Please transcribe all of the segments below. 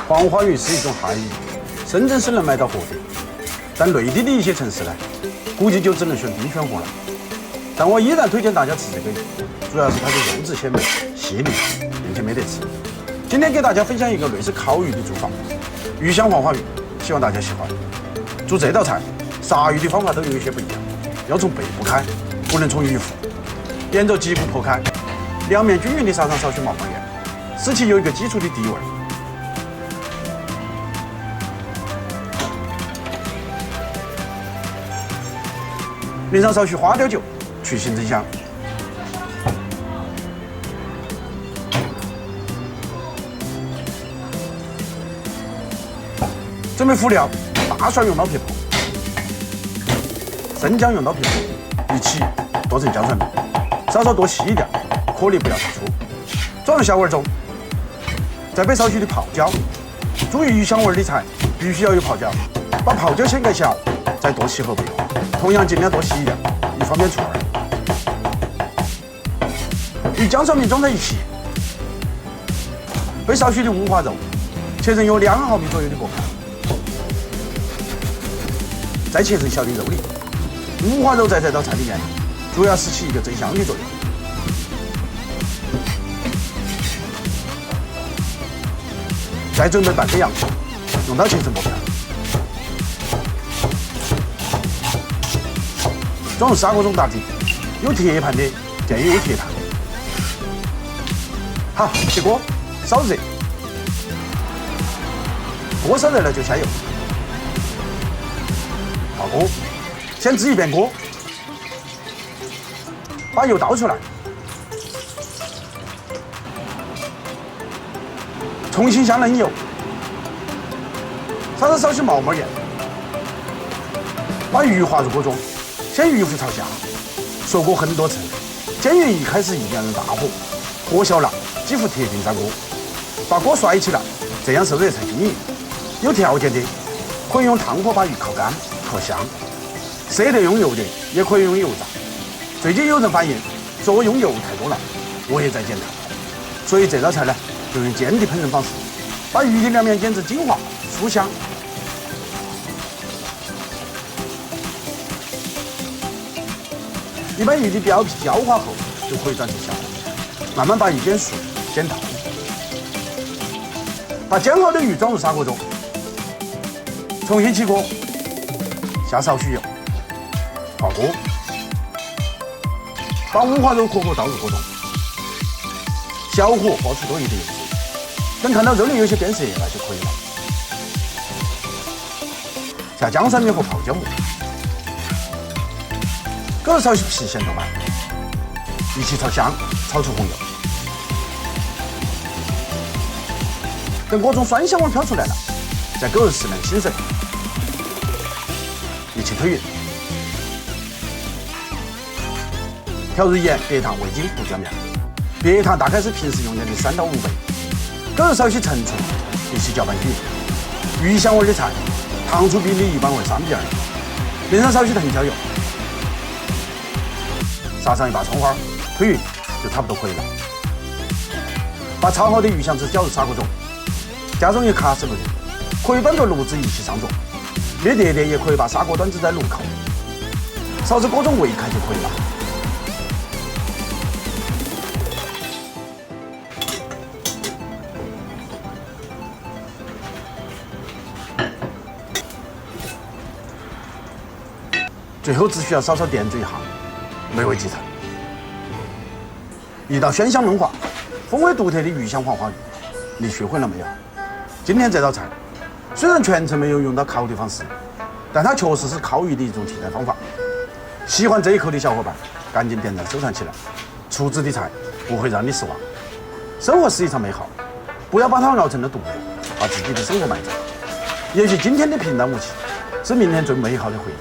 黄花鱼是一种海鱼，深圳是能买到活的，但内地的一些城市呢，估计就只能选冰选货了。但我依然推荐大家吃这个鱼，主要是它的肉质鲜美、细腻，并且没得刺。今天给大家分享一个类似烤鱼的做法，鱼香黄花鱼，希望大家喜欢。做这道菜，杀鱼的方法都有一些不一样，要从背部开，不能从鱼腹，沿着脊骨剖开，两面均匀地撒上少许毛毛盐，使其有一个基础的底味。淋上少许花雕酒，去腥增香。准备辅料：大蒜用刀撇破，生姜用刀撇破，一起剁成姜蒜片，稍稍剁细一点，颗粒不要太粗。装入小碗中，再备少许的泡椒。注意鱼香味的菜必须要有泡椒，把泡椒先盖小，再剁细后备用。同样尽量剁细一点，以方便出味。与姜蒜片装在一起，备少许的五花肉，切成有2毫米左右的薄片，再切成小的肉粒。五花肉在这道菜里面，主要是起一个增香的作用。再准备半个洋葱，用刀切成薄片。装入砂锅中打底，有铁盘的建议用铁盘。好，起锅，烧热。锅烧热了就下油。爆锅，先支一遍锅，把油倒出来，重新下冷油，撒上少许毛毛盐，把鱼滑入锅中。先鱼腹朝下，说过很多次，煎鱼一开始一定要用大火，火小了，几乎铁定粘锅。把锅甩起来，这样受热才均匀。有条件的可以用炭火把鱼烤干、烤香，舍得用油的也可以用油炸。最近有人反映说我用油太多了，我也在减碳，所以这道菜呢就用煎的烹饪方式，把鱼的两面煎至金黄酥香。一般鱼的表皮焦化后就可以转成小块，慢慢把鱼煎熟、煎透。把煎好的鱼装入砂锅中，重新起锅，下少许油，爆锅，把五花肉壳倒入锅中，小火爆出多余的油脂，等看到肉里有些变色那就可以了。下姜蒜面和泡椒末。搁入少许郫县豆瓣，一起炒香，炒出红油。等锅中酸香味飘出来了，再搁入适量清水，一起推匀。调入盐、白糖、味精、胡椒面，白糖大概是平时用量的3到5倍。搁入少许陈醋，一起搅拌均匀。鱼香味的菜，糖醋比例一般为3:2，淋上少许藤椒油。撒上一把葱花，推匀就差不多可以了。把炒好的鱼香汁搅入砂锅中，加上一卡式炉子，可以端着炉子一起上桌。没得的也可以把砂锅端置在炉口，烧至锅中微开就可以了。最后只需要稍稍点缀一下，美味即成。一道鲜香嫩滑、风味独特的鱼香黄花鱼，你学会了没有？今天这道菜虽然全程没有用到烤的方式，但它确实是烤鱼的一种替代方法。喜欢这一口的小伙伴，赶紧点赞收藏起来。厨子的菜不会让你失望。生活是一场美好，不要把它熬成了毒瘤，把自己的生活埋葬。也许今天的平淡无奇，是明天最美好的回忆。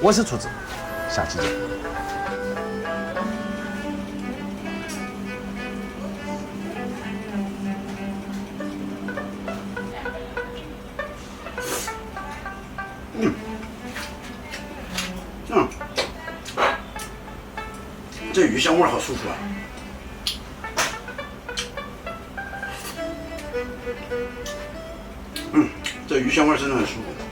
我是厨子，下期见。这鱼香味好舒服啊！这鱼香味真的很舒服。